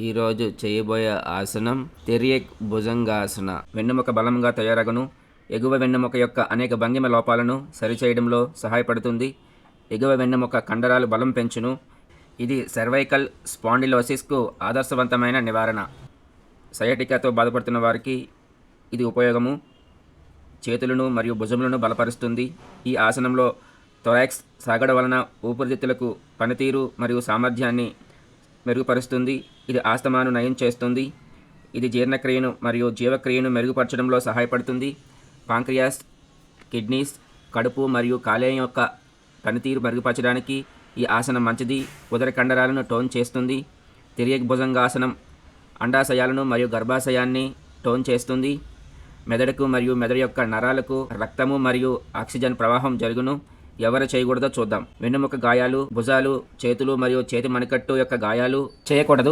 ఈరోజు చేయబోయే ఆసనం తిర్యక్ భుజంగాసన. వెన్నెముక బలంగా తయారగును. ఎగువ వెన్నెముక యొక్క అనేక భంగిమ లోపాలను సరిచేయడంలో సహాయపడుతుంది. ఎగువ వెన్నెముక కండరాలు బలం పెంచును. ఇది సర్వైకల్ స్పాండిలోసిస్కు ఆదర్శవంతమైన నివారణ. సయాటికాతో బాధపడుతున్న వారికి ఇది ఉపయోగము. చేతులను మరియు భుజములను బలపరుస్తుంది. ఈ ఆసనంలో థొరాక్స్ సాగడం వలన ఊపిరితిత్తులకు పనితీరు మరియు సామర్థ్యాన్ని మెరుగుపరుస్తుంది. ఇది ఆస్తమాను నయం చేస్తుంది. ఇది జీర్ణక్రియను మరియు జీవక్రియను మెరుగుపరచడంలో సహాయపడుతుంది. పాంక్రియాస్, కిడ్నీస్, కడుపు మరియు కాలేయం యొక్క పనితీరు మెరుగుపరచడానికి ఈ ఆసనం మంచిది. ఉదర కండరాలను టోన్ చేస్తుంది. తిర్యక్ భుజంగాసనం అండాశయాలను మరియు గర్భాశయాన్ని టోన్ చేస్తుంది. మెదడుకు మరియు మెదడు యొక్క నరాలకు రక్తము మరియు ఆక్సిజన్ ప్రవాహం జరుగును. ఎవరు చేయకూడదో చూద్దాం. వెన్నెముక గాయాలు, భుజాలు, చేతులు మరియు చేతి మణికట్టు యొక్క గాయాలు చేయకూడదు.